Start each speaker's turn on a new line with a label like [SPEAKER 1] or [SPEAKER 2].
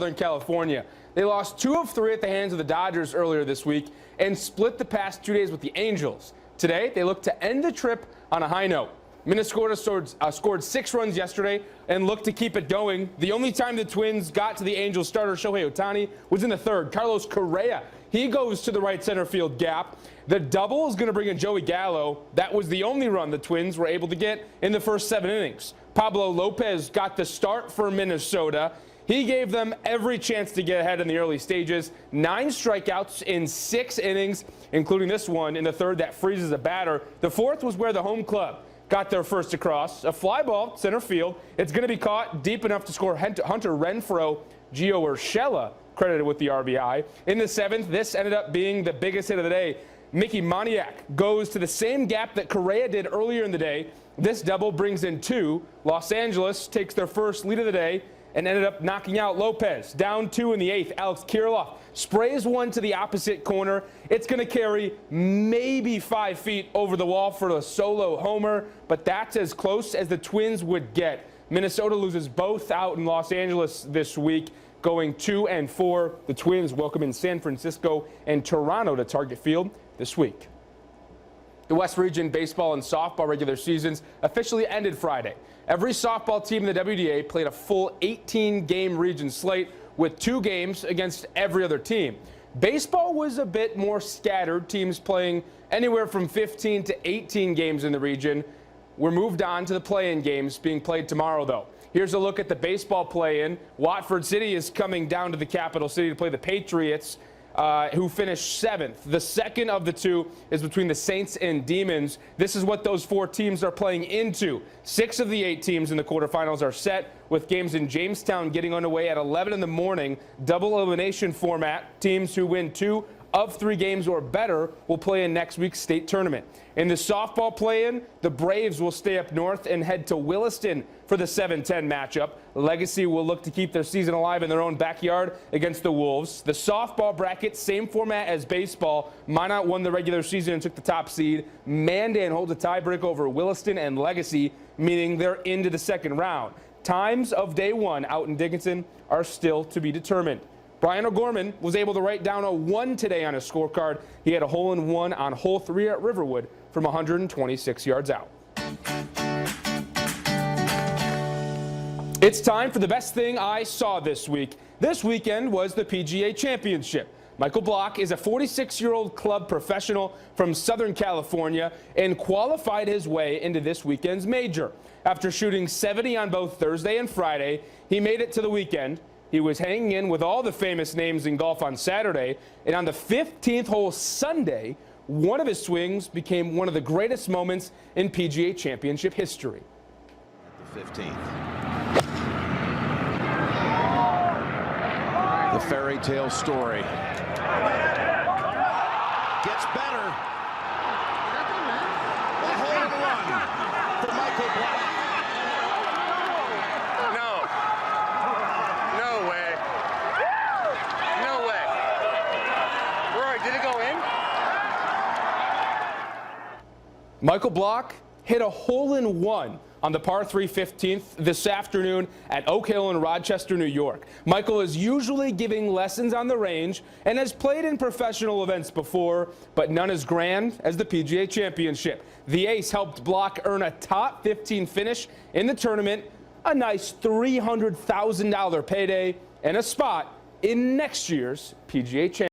[SPEAKER 1] Southern California. They lost 2 of 3 at the hands of the Dodgers earlier this week and split the past 2 days with the Angels. Today, they look to end the trip on a high note. Minnesota scored 6 runs yesterday and looked to keep it going. The only time the Twins got to the Angels starter Shohei Ohtani was in the 3rd. Carlos Correa, he goes to the right center field gap. The double is going to bring in Joey Gallo. That was the only run the Twins were able to get in the first 7 innings. Pablo Lopez got the start for Minnesota. He gave them every chance to get ahead in the early stages. 9 strikeouts in 6 innings, including this one in the 3rd that freezes a batter. The 4th was where the home club got their first across. A fly ball, center field. It's going to be caught deep enough to score Hunter Renfroe. Gio Urshela credited with the RBI. In the 7th, this ended up being the biggest hit of the day. Mickey Moniak goes to the same gap that Correa did earlier in the day. This double brings in 2. Los Angeles takes their first lead of the day and ended up knocking out Lopez. Down 2 in the 8th, Alex Kirilloff sprays one to the opposite corner. It's going to carry maybe 5 feet over the wall for a solo homer, but that's as close as the Twins would get. Minnesota loses both out in Los Angeles this week, going 2-4. The Twins welcome in San Francisco and Toronto to Target Field this week. The West Region baseball and softball regular seasons officially ended Friday. Every softball team in the WDA played a full 18-game region slate with 2 games against every other team. Baseball was a bit more scattered, teams playing anywhere from 15 to 18 games in the region. We're moved on to the play-in games being played tomorrow, though. Here's a look at the baseball play-in. Watford City is coming down to the capital city to play the Patriots, who finished 7th. The second of the 2 is between the Saints and Demons. This is what those 4 teams are playing into. 6 of the 8 teams in the quarterfinals are set, with games in Jamestown getting underway at 11 in the morning. Double elimination format. Teams who win 2 of 3 games or better will play in next week's state tournament. In the softball play-in, the Braves will stay up north and head to Williston for the 7-10 matchup. Legacy will look to keep their season alive in their own backyard against the Wolves. The softball bracket, same format as baseball. Minot won the regular season and took the top seed. Mandan holds a tiebreak over Williston and Legacy, meaning they're into the 2nd round. Times of day 1 out in Dickinson are still to be determined. Brian O'Gorman was able to write down a 1 today on his scorecard. He had a hole-in-one on hole 3 at Riverwood from 126 yards out. It's time for the best thing I saw this week. This weekend was the PGA Championship. Michael Block is a 46-year-old club professional from Southern California and qualified his way into this weekend's major. After shooting 70 on both Thursday and Friday, he made it to the weekend. He was hanging in with all the famous names in golf on Saturday, and on the 15th hole Sunday, one of his swings became one of the greatest moments in PGA Championship history.
[SPEAKER 2] The 15th. The fairy tale story gets better. A hole-in-one for Michael Block.
[SPEAKER 1] Michael Block hit a hole-in-one on the par 3 15th this afternoon at Oak Hill in Rochester, New York. Michael is usually giving lessons on the range and has played in professional events before, but none as grand as the PGA Championship. The ace helped Block earn a top 15 finish in the tournament, a nice $300,000 payday, and a spot in next year's PGA Championship.